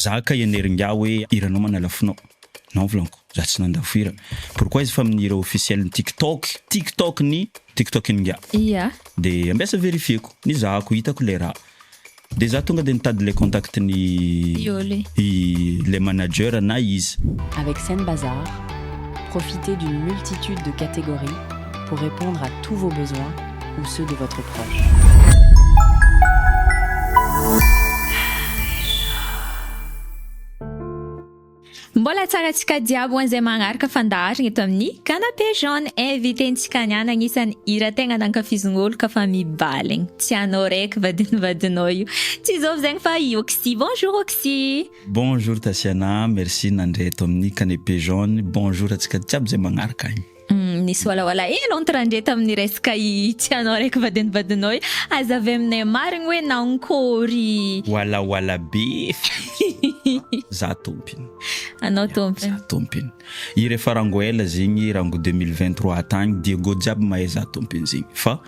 Za ka eneringa hoe iranao manalafinao. Non volanko, za tsy nandafo hira. Pourquoi izy fa amin'ny hira officiel ny TikTok ny TikTok inga. Yeah. De ambesa vérifieko, ny zahako hitako le raha. De za tonga de nitady le contact ny les managers na izy. Avec Sen Bazar, profitez d'une multitude de catégories pour répondre à tous vos besoins ou ceux de votre proche. Mbola tsara antsika jiaby ho an'izay magnaraka fandaharagna eto amin'ny canapé jaune. Invitentsika niany agnisan'ny hira tegna nankafizin'olo kafa mibaligny. Tsy anao raiky vadinao io. Tsy izao zegny fa io Oxy. Bonjour Oxy. Bonjour Tasiana, merci nandray eto amin'ny canapé jaune. Bonjour atsika jiaby zay magnaraka igny. Nisy wala ontrandre tamin'ny resaka tsy anao raiky vadinao io. Aza avy aminay marigny hoe nankory. Wala be. Za tompiny. Anao tompiny. Za tompiny. I rehefa rango ela zegny rango 2023 tagny Diego jiaby mahay za tompiny zegny. Fa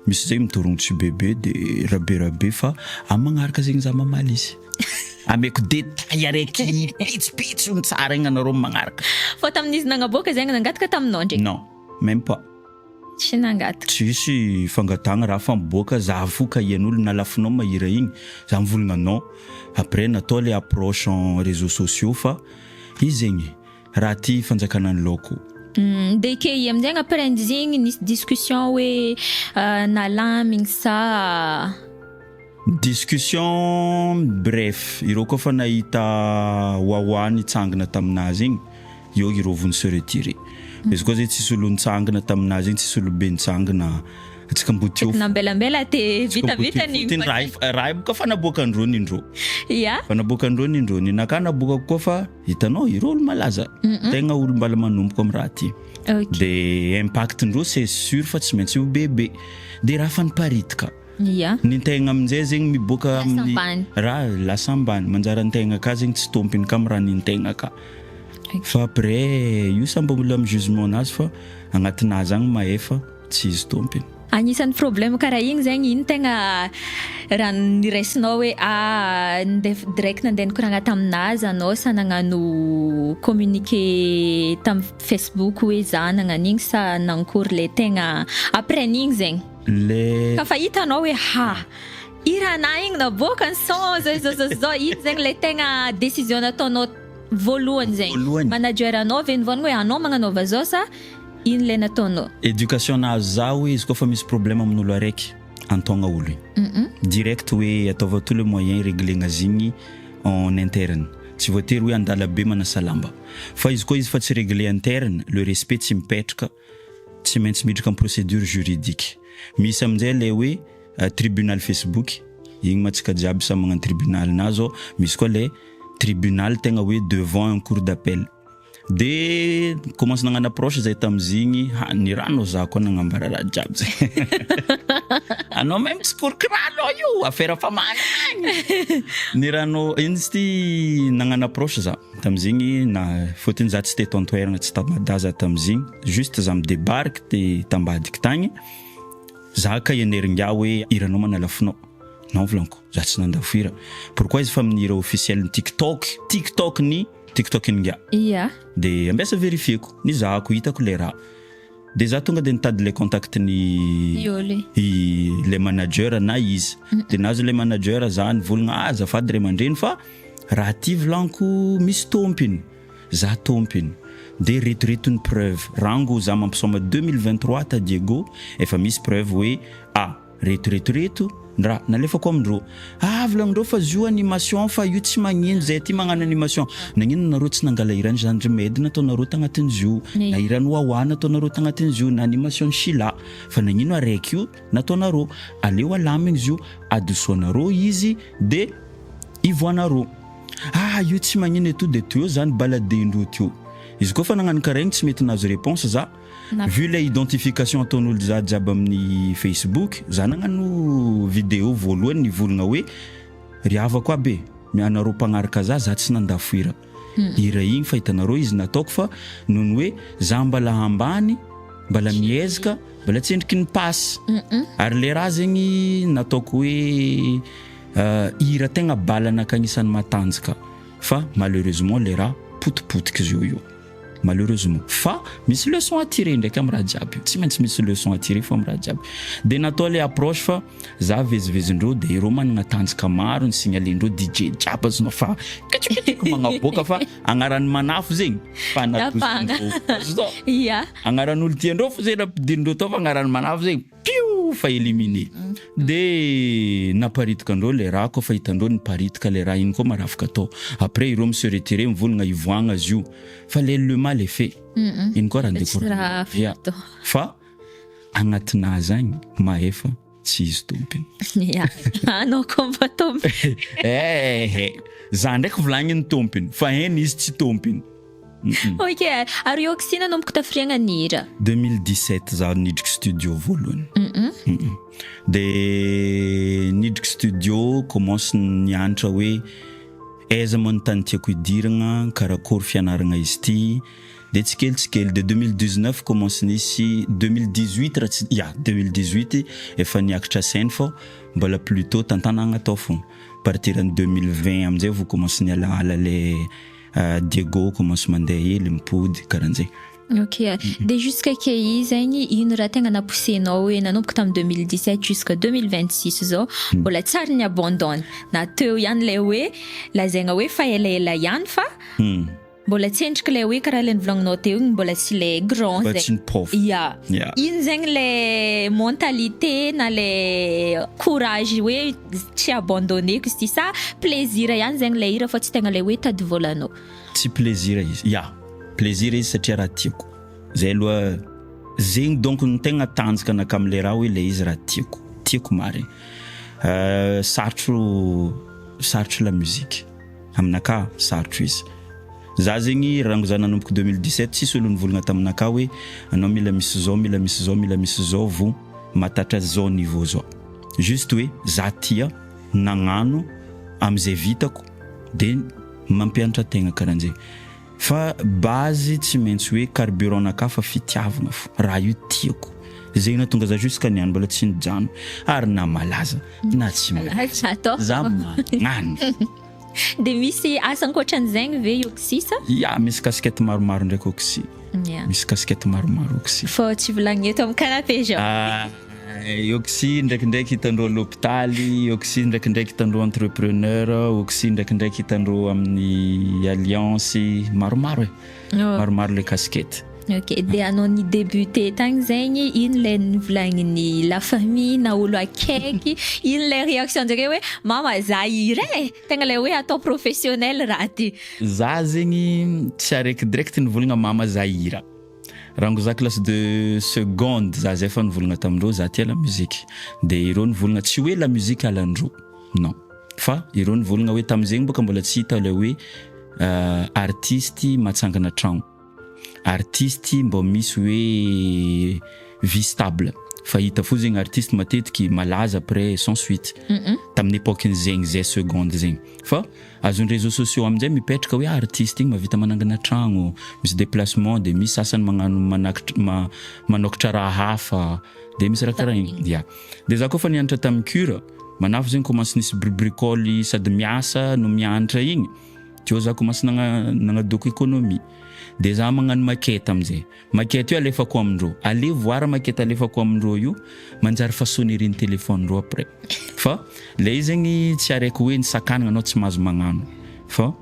misy zegny mitorongotry bebe de rabe fa magnaraka zegny za mamaly izy. Ameko détail araiky pitsy tsara igny anareo magnaraka. Fa tamin'izy nagnaboaka zegny nangataka taminao ndreky? Non, même pas. Tsy nangataka. Tsisy fangatagna raha fa miboaka za foka ian'olo nalafinao mahira igny. Za mivolagna non. Après natao le approche en réseaux sociaux fa izy zegny raha ty fanjakana ny loko. De ke amizay après zegny nisy discussion hoe nalamigny sa discussion bref ireo koa fa nahita wawa nitsangana taminazy igny io ireo vony se retirer. Izy koa zay tsisy olo nitsangana taminazy igny tsisy olo be nitsangana atsika mbotio nambelambela te vita ny raha boka fa naboaka andro nindro. Yeah. Fa naboaka andro nindro ni naka naboaka koa fa hitanao ireo olo malaza tegna olo mbala manomboka amin'ny raha ty. De impact ndro c'est sûr fa tsy maintsy ho bebe de raha fa niparitika. Yeah. Ny tegna amin'izay zegny miboaka amin'ny raha lasambany manjara ny tegna ka zegny tsy tompiny ka raha ny tegna ka. Fa après io samba olo amin'ny jugement nazy fa agnatinazy agny maefa tsy izy tompiny. Anisan'ny problème karaha igny zegny ino tegna raha niraisinao hoe direct nandehanako raha taminazy anao sa nagnano communiqué tam Facebook hoe za nagnan'igny sa nankory le tegna après n'igny zegny. Ka fa hitanao hoe irana igny naboaka ny son zao ino zegny le tegna décision nataonao voalohany zegny. Manager anao venivony hoe anao magnanaova zao sa ino le nataonao? Éducation nazo za hoe izy koa fa misy problème amin'olo araiky antogna olo direct hoe ataova tous les moyens régler ngazigny en interne. Tsy voatery hoe andala be manasa lamba. Fa izy koa izy fa tsy régler interne, le respect tsy mipetraka, tsy maintsy miditra amin'ny procédure juridique. Misy amin'izay le hoe tribunal Facebook igny matsika jiaby sa magnano tribunal nazo. Misy koa le tribunal tegna hoe devant un cour d'appel. De commence nagnano approche zay tamizigny ny rano za koa nagnambara raha jiaby zay. Anao même tsy korkrano io affaire fa magnagny. Ny rano izy nagnano approche za tamizigny na fotony za tsy teto antoerana tsy tamadaza tamizigny juste za midebarque te tambadiky tagny. Za ka eneringa hoe iranao manalafinao. Non volanko, za tsy nandafo hira. Pourquoi izy fa amin'ny hira officiel ny TikTok ny TikTok inga. Yeah. De ambesa vérifieko, ny zahako hitako le raha. De za tonga de nitady le contact ny les managers na izy. De nazo le managers za nivolagna azafady ray mandreny fa raha ty volanko misy tompiny. Za tompiny. De reto ny preuve. Rango za mampisoma 2023 ta Diego efa misy preuve hoe reto ndra nalefako amindro volagndreo fa zio animation fa io tsy magnino zay ty magnano animation nagnino nareo tsy nangala irany genre medy nataonareo tagnatin'ny zio na irany wawa nataonareo tagnatin'ny zio na animation shila fa nagnino araiky io nataonareo aleo alamigny zio adosoanareo izy de ivoanareo io tsy magnino eto de teo zany baladendro teo izy koa fa nagnano karaigny tsy mety nazo réponse za. Vu l'identification ataon'olo za jiaby amin'ny Facebook za nagnano vidéo voalohany nivolagna hoe riava koa be anareo mpagnaraka za tsy nandafo hira. Hira igny fa hitanareo izy nataoko fa nohony hoe za mbala ambany mbala miezaka mbala tsy endriky ny pasy ary le raha zegny nataoko hoe hira tegna balana ka agnisan'ny matanjaka fa malheureusement le raha potipotika izy io malheureusement fa misy leçon à tirer ndraiky amin'ny raha jiaby tsy maintsy misy leçon à tirer fo amin'ny raha jiaby de natao le approche fa za vezivezindreo de ireo managna tanjaka maro ny signalendreo DJ jiaby azonao fa kitsikitsiko magnaboaka fa agnaran'ny manafo zegny fa natozindreo ya agnaran'olo tiandreo fo zegny nampidinindreo tao fa agnaran'ny manafo zegny piou fa éliminé de naparitaka andreo le raha koa fa hitandreo niparitika le raha iny koa marafaka atao après ireo se retirer mivolagna ivoagna azy io fa le mal est fait iny koa raha découragé fa agnatinà zagny mahefa tsy izy tompiny ya anao komba tompiny za ndraiky volagniny tompiny fa heny izy tsy tompiny ok ary io kisina nomboko tafiriagna nira 2017 za nidriky studio voalohany de nidriky studio commence nianatra hoe aiza moa tany tiako idiragna karakory fianaragna izy ty de tsikely de 2019 commence nisy 2018 2018 efa niakatra scène fô mbola plutôt tantanagna atao fô partir en 2020 amizay vous commence nialaala le Diego commence mandeha hely mipody karahan'zay ok de jusqu'à que zegny ino raha tegna napoussenao hoe nanomboka tamin'ny 2017 jusqu'à 2026 zao mbola tsary ny abandonne na teo ihany le hoe lazaigna hoe fa elaela ihany fa mbola tsy endrika le hoe karaha le nivolagnanao teo igny mbola tsy le grand zegny ino zegny le mentalité na le courage hoe tsy abandonneko izy ty sa plaisir ihany zegny le hira fa tsy tegna le hoe tady volanao tsy plaisir izy plaisir izy satria raha tiako zay aloha zegny donc ny tegna tanjaka anaka am'le raha hoe le izy raha tiako marigny sarotro la musique aminaka sarotro izy za zegny rango za nanomboka 2017 tsisy olo nivolagna taminaka hoe anao mila misy zao vo matatra zao niveau zao juste hoe za tia nagnano am'izay vitako de mampianatra tegna karahan'zay fa base tsy maintsy hoe carburant naka fa fitiavagna fo raha io tiako zegny natonga za jusqu'à niany mbola tsy nijano ary na malaza na tsy malaza za magnano de misy asa ankoatran'zegny ve io kisisa misy casquette maromaro ndraiky oksy misy casquette maromaro oksy fô tsy volagny eto amin'ny canapé zao oksy ndraikindraiky hitandreo l'hôpitaly oksy ndraikindraiky hitandreo entrepreneur oksy ndraikindraiky hitandreo amin'ny alliance maromaro maromaro le casquette ok de anao ni débuté tagny zegny ino le nivolagniny la famille na olo akaiky ino le réaction ndraiky hoe mama za hira tegna le hoe atao professionnel raha ty za zegny tsy araiky direct nivolagna mama za hira rango za classe de seconde za zay fa nivolagna tamindreo za tia la musique de ireo nivolagna tsy hoe la musique alandreo non fa ireo nivolagna hoe tamizegny boka mbola tsy hita le hoe artiste matsangana tragno artiste mbo misy hoe vie stable fa hita fo zegny artiste matetiky malaza après sans suite tamin'ny époque zegny zay seconde zegny fa azon'ny réseaux sociaux amin'izay mipetraka hoe artiste igny mavita manangana tragno misy déplacement de misy sasany magnano manokatra raha hafa de misy raha karaha igny de za koa fa nianatra tamin'ny cure manafo zegny commence nisy bribricole sady miasa no mianatra igny teo za commence nagnadoko économie de za magnano maquette amizay maquette io alefako amindreo ale voir maquette alefako amindreo io manjary façonnerie téléphone ro après fa le izy zegny tsy araiky hoe nisakanagna anao tsy mahazo magnano fa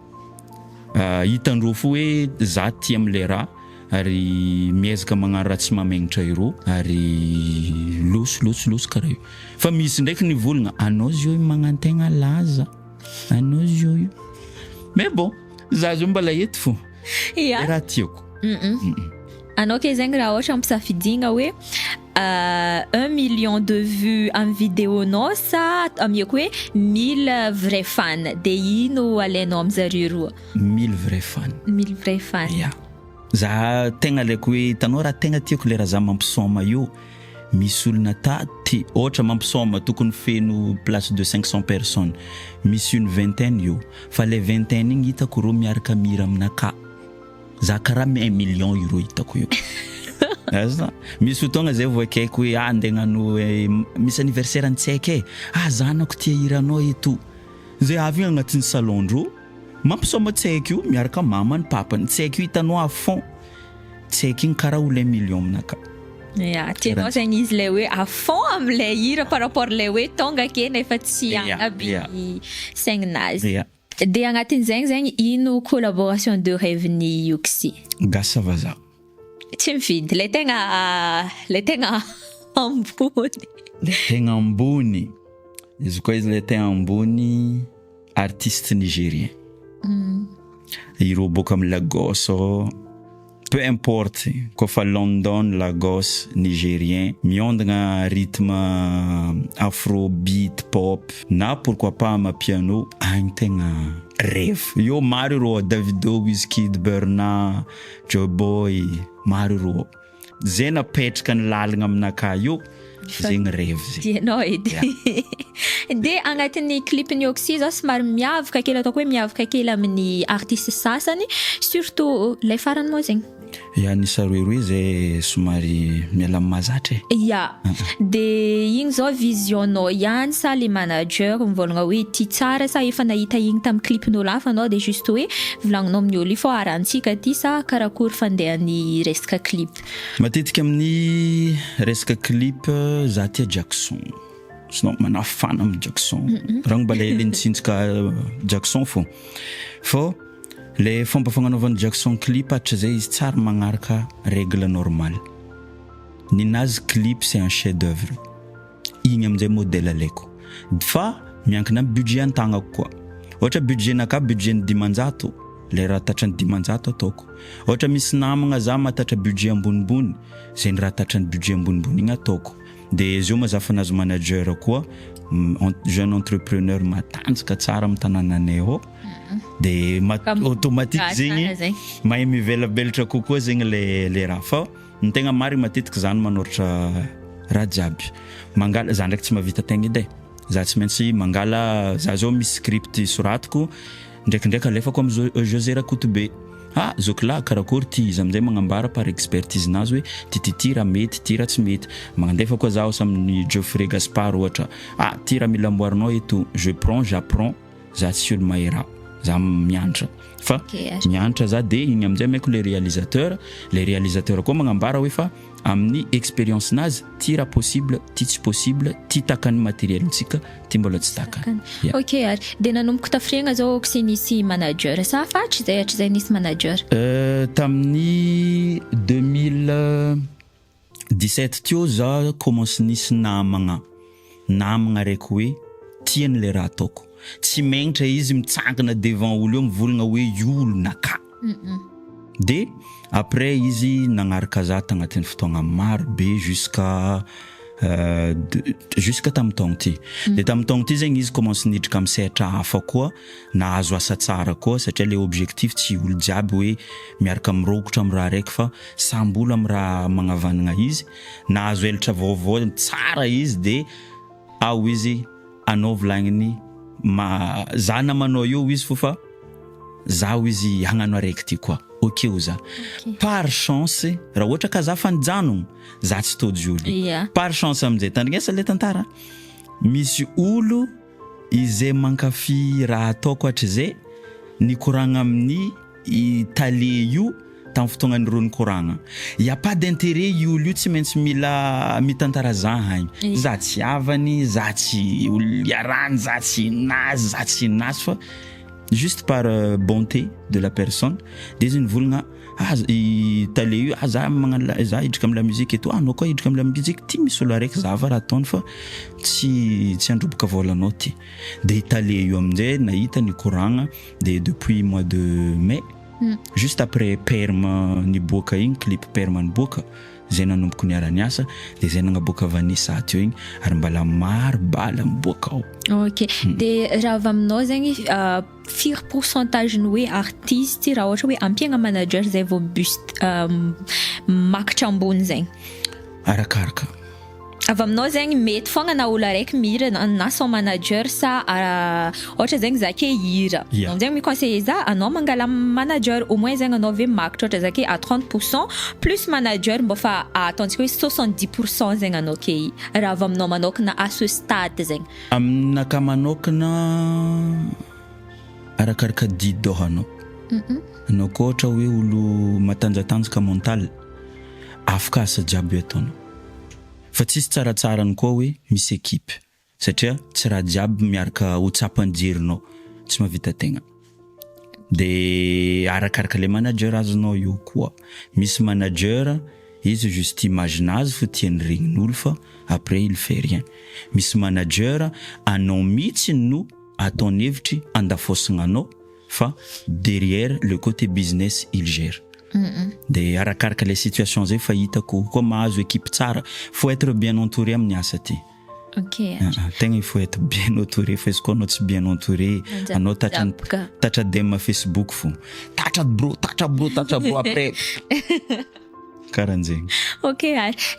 hitandreo fo hoe za tia am'le raha ary miezaka magnano raha tsy mamagnitra ireo ary loso karaha io fa misy ndraiky nivolagna anao zio magnano tegna laza anao zio mais bon za zio mbola eto fo raha tiako anao ke zegny raha ohatra ampisafidigna hoe 1 million de vues en vidéo nao sa amiako hoe 1000 vrai fan de ino alainao amizareo roa 1000 vrai fan za tegna laiko hoe tanao raha tegna tiako le raha za mampisoma io misy olona taty ohatra mampisoma tokony feno place de 500 personnes misy une vingtaine io fa le vingtaine igny hitako ro miaraka mira aminaka za karaha 1 million euro hitako io misy fotoagna zay voakaiko hoe andegnano misy anniversaire antsaiky zanako tia hiranao eto zay avy agnatin'ny salon ro mampisaoma tsy haiko io miaraka mamany papany tsy haiko hitanao à fond tsy haiko igny karaha ho 1 million aminaka tianao zegny izy lay hoe à fond am'lay hira par rapport lay hoe tonga ake nefa tsy anaby saigninazy de agnatin'izegny zegny ino collaboration de rêve ny Yoxy Gasa vaza tsy mifidy lay tegna ambony le tegna ambony izy koa izy le tegna ambony artiste nigérien ireo boka amin'ny Lagos peu importe kofa London, Lagos, Nigérien miondagna rythme afrobeat, pop na pourquoi pas amapiano agny tegna rêve yo maro ireo Davido, Wizkid, Burna, Joeboy maro ireo zay napetraka ny lalagna aminaka io zegny rêve tianao edy de agnatin'ny clipny Yoxy zao somary miavaka kely ataoko hoe miavaka kely amin'ny artiste sasany surtout lay farany moa zegny nisa roeroe zay somary miala mahazatra de igny zao visionnao ihany sa le manager mivolagna hoe ty tsara sa efa nahita igny tamin'ny clipn'olo hafa anao de juste hoe volagninao amin'ny olo ifo arantsika ty sa karakory fandehan'ny resaka clip matetika amin'ny resaka clip za tia Jackson sinon manafana amin'ny Jackson raha mbola hely nitsinjaka Jackson fo le fomba fagnanaovan'ny Jackson clip hatrizay izy tsara magnaraka règle normale ninazy clip c'est un chef d'œuvre igny amin'izay modèle alaiko fa miankina amin'ny budget an-tagnako koa ohatra budgetnaka budget ny 500 le raha tatrany 500 ataoko ohatra misy namagna za matatra budget ambonimbony zay ny raha tatrany budget ambonimbony igny ataoko de zio mazafa nazo manager koa jeune entrepreneur matanjaka tsara amin'ny tanànanay ao de automatique zegny mahay mivelabelatra kokoa zegny le raha fa ny tegna mary matetika zany manoratra raha jiaby mangala za ndraiky tsy mavita tegna edy za tsy maintsy mangala za zao misy script soratiko ndraikindraiky alefako amin'ny José Rakotobe zokla karakory ty izy amin'izay magnambara par expertise nazy hoe ty raha mety ty raha tsy mety magnandefa koa zaho amin'ny Geoffrey Gaspard ohatra ty raha mila amboarinao eto je prends j'apprends za tsy olo mahera za mianatra fa mianatra za de igny amin'izay maiko le réalisateur koa magnambara hoe fa amin'ny expérience nazy ty raha possible ty tsy possible ty takany matérielntsika ty mbola tsy takany de nanomboka tafiriagna zao sy nisy manager sa fatry zay hatrizay nisy manager tamin'ny 2017 teo za commence nisy namagna raiky hoe tiany le raha ataoko tsy magnitra izy mitsangana devant olo eo mivolagna hoe olo naka de après izy nagnaraka za tagnatin'ny fotoagna maro be jusqu'à tamin'ny taogno ty de tamin'ny taogno ty zegny izy commence nidrika amin'ny sehatra hafa koa nahazo asa tsara koa satria le objectif tsy olo jiaby hoe miaraka mirokotra amin'ny raha raiky fa samby olo amin'ny raha magnavanagna izy nahazo elatra vaovao tsara izy de izy anao volagniny za namanao io izy fofa zaho izy hagnano araiky ty koa za par chance raha ohatra ka za fanjanogno za tsy tody olo par chance amin'izay tandrignesa le tantara misy olo izay mankafy raha ataoko hatrizay nikoragna amin'ny tale io tamin'ny fotoagnany reo nikoragna y a pas d'intérêt io olo io tsy maintsy mila mitantara za hagny za tsy avany za tsy olo iarany za tsy nazy fa juste par bonté de la personne de izy nivolagna tale io za hidrika amin'ny la musique eto anao koa hidrika amin'ny la musique ty misy olo araiky zava raha ataony fa tsy androboka volanao ty de tale io amin'izay nahita nikoragna de depuis mois de mai juste après perma niboaka igny clip perma niboaka zay nanomboko niara-niasa de zay nagnaboaka Vanessa teo igny ary mbala maro bala miboaka ao de raha avy aminao zegny firy pourcentage ny hoe artiste raha ohatra hoe ampiagna manager zay vao makitra ambony zegny arakaraka avy aminao zegny mety fogna na olo araiky mihira na son manager sa ohatra zegny zake hira zegny miconseille za anao mangala manager au moins zegny anao ve makitra ohatra zake à 30% plus manager mba fa ataontsika hoe 70% zegny anao ke raha avy aminao manokana à ce stade zegny aminaka manokana arakaraka didy dôhanao. Anao koa ohatra hoe olo matanjatanjaka mental, afaka asa jiaby ataonao. Fa tsisy tsaratsarany koa hoe misy équipe, satria tsy raha jiaby miaraka ho tsapan-jerinao, tsy mahavita tegna. De arakaraka le manager azonao io koa. Misy manager, izy juste imaginazy fo tiany regnin'olo fa après il fait rien. Misy manager, anao mihitsy no ataony hevitry andafosagna anao, fa derrière le côté business il gère. De arakaraka les situations zay fa hitako koa mahazo équipe tsara, faut être bien entouré amin'ny asa ty. Ok. Tegna il faut être bien entouré, fa izy koa anao tsy bien entouré, anao tatra dem Facebook fo. Tatra bro après. Karanjegny. Ok,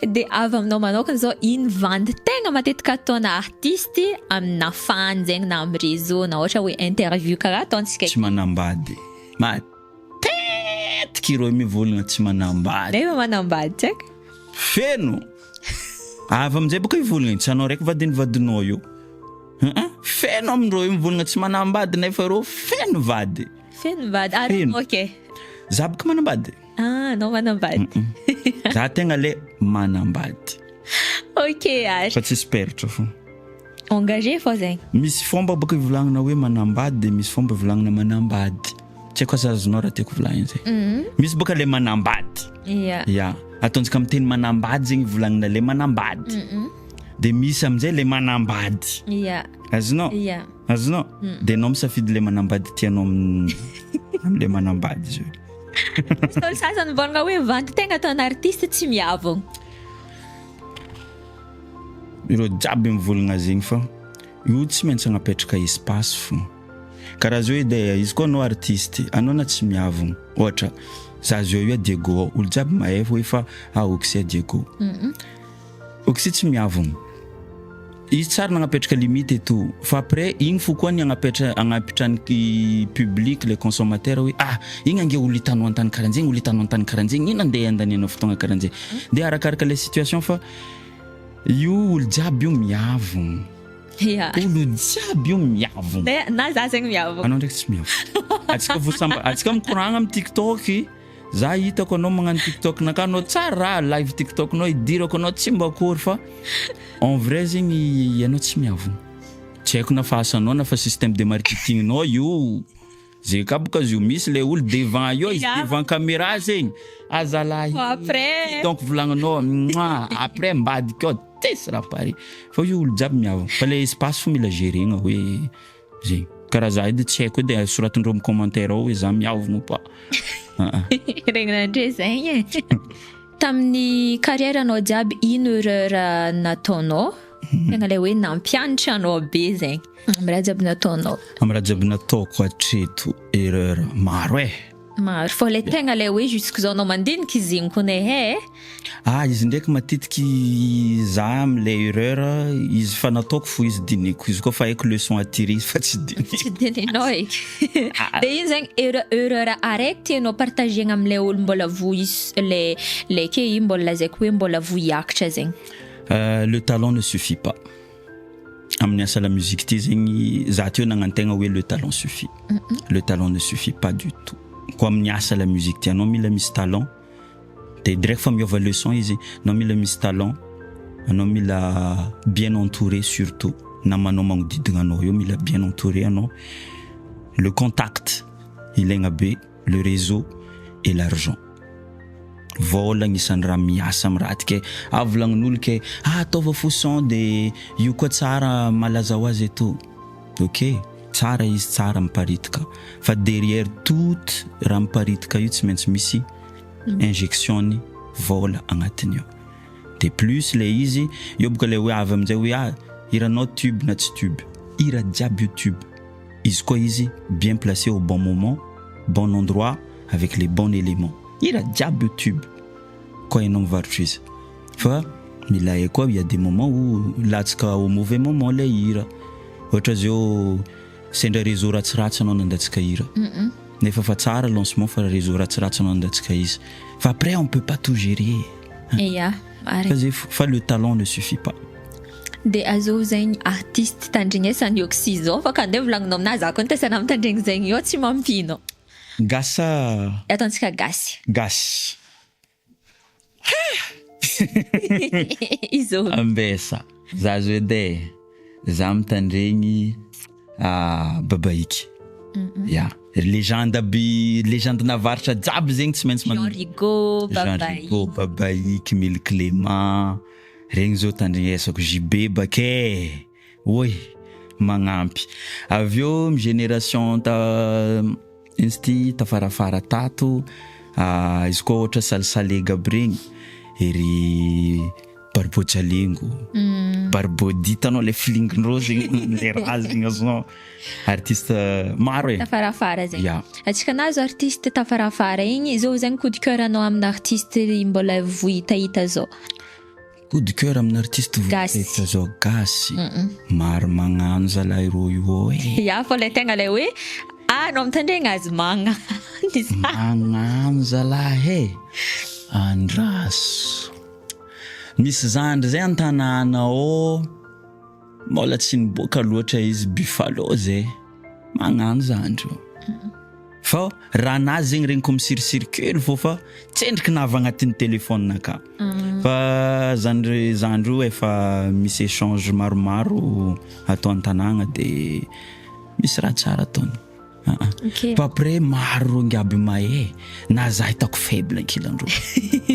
de avy aminao manokana zao ino vandy tegna matetika ataona artisty amina fan zegny na amin'ny réseau na ohatra hoe interview karaha ataontsika. Tsy manambady. Matetiky ireo mivolagna tsy manambady. Nefa manambady tsaka. Feno. Avy amin'izay boka ivolagna tsy anao raiky vadinao io. Feno amin'ireo mivolagna tsy manambady nefa ireo feno vady. Feno vady. Ok. Za boka manambady. Anao manambady. Za tegna le manambady. Ok, fa tsy peratra fo. Engagé fo zegny. Misy fomba boka ivolagnana hoe manambady, de misy fomba ivolagnana manambady. Tsy haiko azazonao raha tiako volagnina zay. Misy boka le manambady. Ya. Ataontsika amin'ny teny manambady zegny volagnina le manambady. De misy amin'izay le manambady. Azonao? Azonao? De anao misafidy le manambady tianao am'le manambady zio. Sol sasany volagna hoe vandy tegna ataona artiste tsy miavogno. Ireo jiaby mivolagna zegny fa io tsy maintsy agnapetraka espace fo. Karaha zao ide izy koa anao artiste, anao na tsy miavogno. Ohatra, za zio io Diego, olo jiaby mahay hoe fa oxy Diego. Oxy tsy miavogno. Izy tsara nagnapetraka limite eto, fa après igny fo koa ny agnapitrany public le consommateur hoe igny ange olo hitanao antany karanjegny, olo hitanao antany karanjegny, ino andeha andanianao fotoagna karanjegny. De arakaraka les situations fa io olo jiaby io miavogno. Olo jiaby io miavogno. Na za zegny miavogno. Anao ndraiky tsy miavogno. Atsika mikoragna amin'ny TikTok, za hitako anao magnano TikTok naka anao tsara live TikTok nao idirako anao tsy mba akory fa en vrai zegny anao tsy miavogno. Tsy haiko na fahasanao na fa système de marketing nao io zay ka boka zio misy le olo devant io izy devant caméra zegny azalahy après donc volagninao après mbady keo tesy raha pare fa io olo jiaby miavogno fa le espace fo mila gérena hoe zegny karaha za edy tsy haiko de soratindreo amin'ny commentaire ao hoe za miavogno pa. Regnindre zegny. Tamin'ny carrière anao jiaby ino erreur nataonao? Tegna le hoe nampianatra anao be zegny. Amin'ny raha jiaby nataonao. Amin'ny raha jiaby nataoko hatreto erreur maro Maro. Fô le tegna le hoe jusque zao anao mandinika izy igny kone izy ndraiky matetiky za am'le erreur izy fa nataoko fo izy diniko. Izy koa fa haiko leçon à tirer izy fa tsy diniko. Tsy dininao eky. De ino zegny erreur araiky tianao partagena am'le olo mbola le ke io mbola lazaiko hoe mbola voiakatra zegny. Le talent ne suffit pas. Amin'ny asa la musique ty zegny za teo nagnantegna hoe le talent suffit. Le talent ne suffit pas du tout. Koa amin'ny asa la musique ty anao mila misy talent. De direct fa miova leçon izy, anao mila misy talent, anao mila bien entouré surtout. Namanao magnodidina anao io mila bien entouré anao. Le contact ilaigna be, le réseau et l'argent. Vola agnisan'ny raha miasa amin'ny raha ty ke volagnin'olo ke ataova fosson de io koa tsara malaza ho azy eto. Ok, tsara izy tsara miparitika fa derrière tout raha miparitika io tsy maintsy misy injection vola agnatiny ao. De plus le izy io boka le hoe avy amin'izay hoe iranao tube na tsy tube, ira jiaby tube. Izy koa izy bien placé au bon moment, bon endroit avec les bons éléments. Ira jiaby tube koa ianao mivarotra izy. Fa mila koa il y a des moments où latsaka au mauvais moment le ira. Ohatra zao sendra réseau ratsiratsy anao nandatsika ira. Nefa fa tsara lancement fa réseau ratsiratsy anao nandatsika izy. Fa après on peut pas tout gérer. Fa le talent ne suffit pas. dia azov zegny artiste tandrigny esan'ny oxy zao fa ka andeha volagninao aminazy ako ny tesana mitandregny zegny io tsy mampino gasa ataontsika gasy izo ambesa za zo edy za mitandregny babaiky ya légende navaritra jiaby zegny tsy maintsy Jean Rigaud babaiky Mille Clément regny zao tandregny esako JB bake oy magnampy aveo génération tafarafara tato izy koa ohatra salisalega aby regny ery Barbo Jalingo Barbo ditanao le filingindreo zegny le raha zegny azonao artiste maro tafarafara zegny ya atsika nazo artiste tafarafara igny zao zegny coup de cœur anao amin'ny artiste mbola vohitahita zao coup de cœur amin'ny artiste vohitahita zao gasy maro magnano zalahy ro io ya fa le tegna le hoe anao mitandregny azy magnano zalahy Andras misy zandry zay an-tanàna ao mbola tsy niboaka loatra izy Buffalo zay magnano zandry fa raha nazy zegny regny comme circule fô fa tsendriky navy agnatin'ny téléphone-naka fa zandry efa misy échange maromaro atao an-tanàna dia misy raha tsara ataony fa après maro ngiaby mahay na za hitako faible ankilandro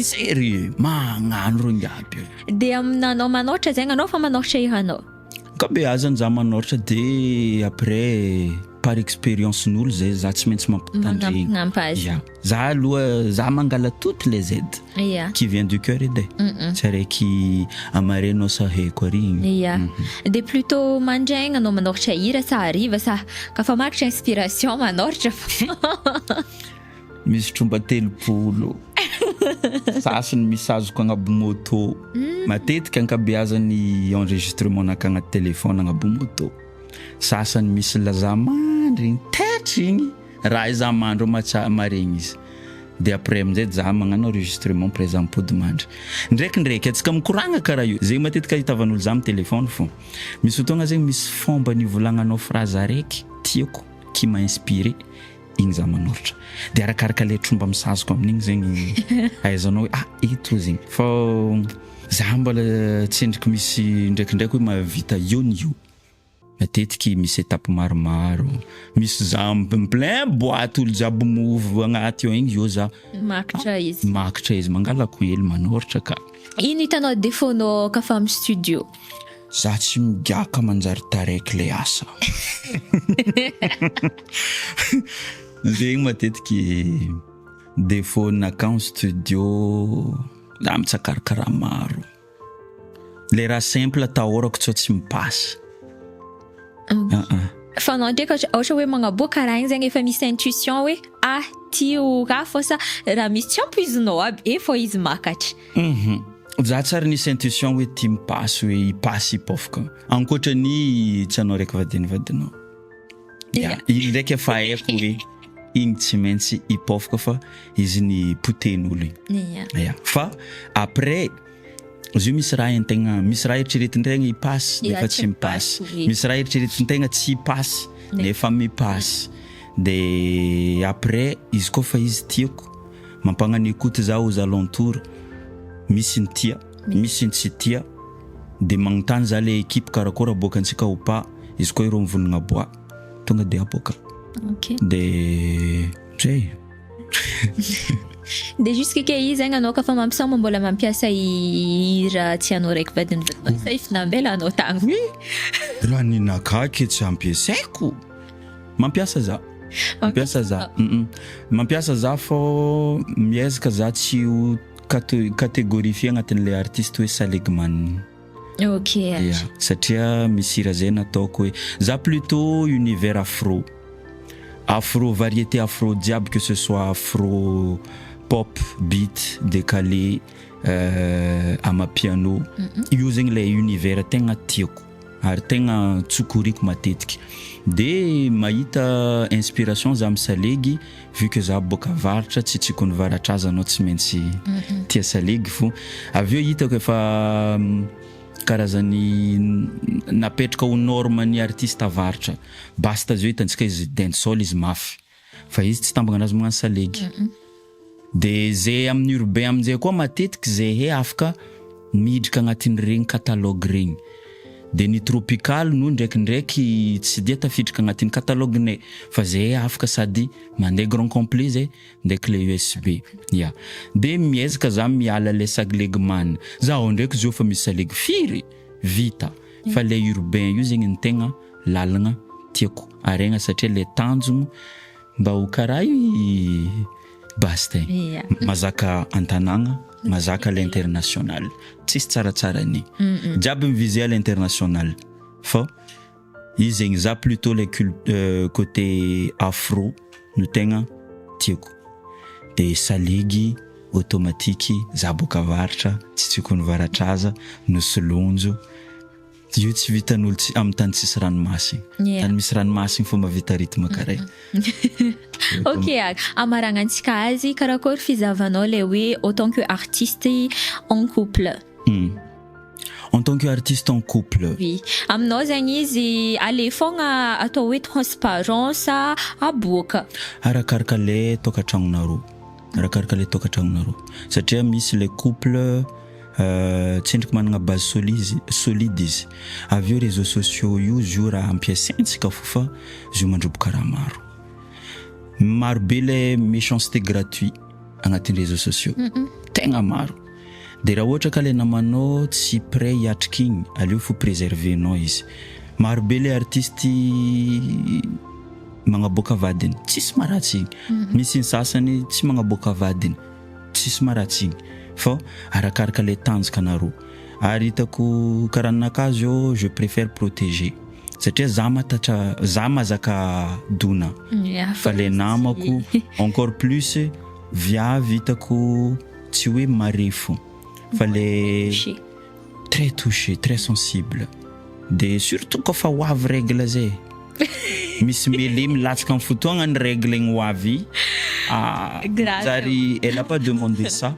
sérieux magnano ro ngiaby dia aminanao manoatra zegny anao fa manoatra ihanao ka be azany za manoatra dia après par expérience n'olo zay za tsy maintsy mampitandregny za aloha za mangala toutes les aides qui vient du cœur edy tsy araiky amarenao sa haiko arigny dia plutôt mandraigna anao manoratra hira sa hariva sa ka fa maritra inspiration manoratra misy tromba 30 sasany misy azoko agnaby moto matetika ankabeazany enregistrement-naka agnaty téléphone agnaby moto sasany misy lazamandry tetry igny raha iza mandro maregny izy dia après amin'izay za magnano enregistrement par exemple podimandry ndraikindraiky atsika mikoragna karaha io zegny matetika hitavan'olo za amin'ny téléphone fô misy fotoagna zegny misy fomba nivolagnanao phrase araiky tiako qui m'a inspiré igny za manoratra dia arakaraka le tromba misazoko amin'igny zegny ahaizanao hoe ito zegny fa za mbola tsendriky misy ndraikindraiky hoe mavita io ny io matetiky misy étape maromaro misy za plein boîte olo jiaby movo agnaty eo igny io za makitra izy mangalako hely manoratra ka ino hitanao défaut-nao ka fa amin'ny studio za tsy migaka manjary taraiky le asa zegny matetiky défaut naka en studio za mitsakarakara maro le raha simple atahorako tsao tsy mipasy fa anao ndraika ohatra hoe magnaboaka raha igny zegny efa misy intuition hoe tio ka fô sa raha misy tsy ampoizinao aby efa izy makatra za tsara nisy intuition hoe tia mipasy hoe hipasy hipofaka ankoatrany tsy anao raiky vadinao igny ndraiky efa haiko hoe igny tsy maintsy hipofaka fa izy ny poten'olo igny fa après izy io misy raha entegna misy raha eritreretin-tegna hipasy nefa tsy mipasy misy raha eritreretin-tegna tsy hipasy nefa mipasy dia après izy koa fa izy tiako mampagnano écoute za aux alentours misy ny tia misy ny tsy tia dia magnontany za le équipe karakory aboakantsika ho pa izy koa ireo mivolagna bois tonga dia aboaka dia zay dia jusque izy zegny anao ka fa mampisambo mbola mampiasa hira tsy anao raiky vadinao sa ifinambela anao tagna raha ninaka ke tsy ampiasaiko mampiasa za mampiasa za fô miezaka za tsy ho catégorie agnatin'le artiste hoe salegman satria misy hira zay nataoko hoe za plutôt univers afro variété afro diable que ce soit afro pop beat décalé amapiano io zegny le univers tegna tiako ary tegna tsokoriko matetiky dia mahita inspiration za misalegy vu que za boka varatra tsy tsiko nivaratra azy anao tsy maintsy tia salegy fô aveo hitako efa karazany napetraka ho norme-ny artiste avaratra. Basta zio hitantsika izy dancehall izy mafy. Fa izy tsy tambagna anazy magnano salegy. De zay amin'ny urbain amin'izay koa matetiky zay afaka miditra agnatin'ny regny catalogue regny. De ny tropical no ndraikindraiky tsy dia tafiditra agnatin'ny catalogue-nay fa zay afaka sady mandeha grand complet zay ndraiky clé USB. Ya. De miezaka za miala le saglegman. Zaho ndraiky zio fa misy salegy firy vita. Fa le urbain io zegny ny tegna lalagna tiako aregna satria le tanjogno mba ho karaha basta. Mazaka antanagna, mazaka l'international. Tsisy tsaratsara ni. Jiaby mivisé à l'international. Fa izy zegny za plutôt le côté afro no tegna tiako. De salegy automatique za boka avaratra, tsy tiako nivaratra aza, no solonjo. Io tsy vitan'olo amin'ny tany tsisy ranomasiny. Tany misy ranomasiny fô mavita rythme kare. Ok, amaragnantsika azy karakory fizahavanao le hoe autant que artiste en couple. En tant que artiste en couple. Oui. Aminao zegny izy ale fogna atao hoe transparence aboaka. Arakaraka le tokantragnonareo. Arakaraka le tokantragnonareo. Satria misy le couple tsendriky managna base solide izy. Avy eo réseaux sociaux io zio raha ampiasaintsika fofa zio mandroboka raha maro. Maro be le méchanceté gratuit agnatin'ny réseaux sociaux. Tegna maro. De raha ohatra ka le namanao tsy prêt hiatrika igny, aleo faut préserver nao izy. Maro be le artiste magnaboaka vadiny, tsisy maratsy igny. Misy ny sasany tsy magnaboaka vadiny, tsisy maratsy igny. Fa arakaraka le tanjaka anareo. Ary hitako karaha nakazy zio je préfère protéger. Satria za mazaka dona. Fa le namako encore plus viavy hitako tsy hoe marefo. Fa le très touché, très sensible. De surtout kofa hoavy règle zay. Misy mele milatsaka amin'ny fotoagna ny règle igny hoavy. Zary elle n'a pas demandé ça.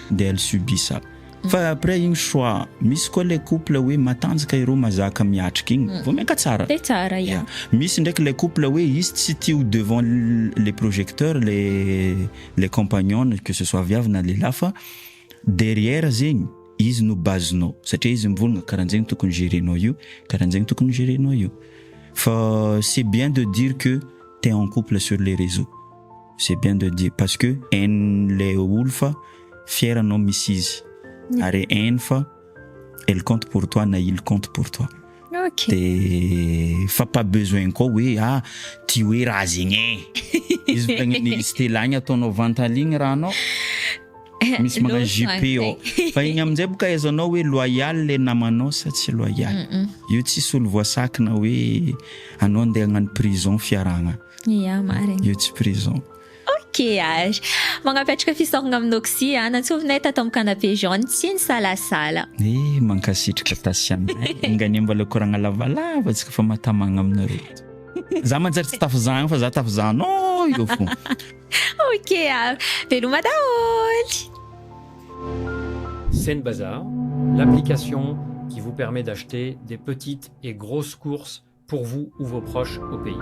De elle subit ça. Fa après igny choix, misy koa le couple hoe matanjaka ireo mazaka miatrika igny, voameka tsara. Tsara ya. Misy ndraiky le couple hoe izy tsy tia devant les projecteurs, les compagnons, que ce soit viavy na lehilahy fa derrière zegny izy no basenao. Satria izy mivolagna karahan'zegny tokony gérenao io, karahan'zegny tokony gérenao io. Fa c'est bien de dire que tu es en couple sur les réseaux. C'est bien de dire parce que le wolfa fier anao misy izy. Ary hainy fa elle compte pour toi na il compte pour toi. Ok. De fa pas besoin koa hoe ty hoe raha zegny izy volagniny stelagny ataonao vantaligny raha anao misy magnano JPO. Fa igny amin'izay boka aizanao hoe loyal le namanao sa tsy loyal. Io tsisy olo voasakina hoe anao andeha hagnano prison fiaragna. Ya, marigny. Io tsy prison. Maquillage. Magnapetraka fisaoragna aminao sy natsovinay tato amin'ny canapé jaune tsy ny salasala. Mankasitraka tasianay. Ingany mbola koragna lavalava tsika fa matamagna aminareo. Za manjary tsy tafizahagna fa za tafizahanao io fo. Ok, veloma daholy. Sen Bazar, l'application qui vous permet d'acheter des petites et grosses courses pour vous ou vos proches au pays.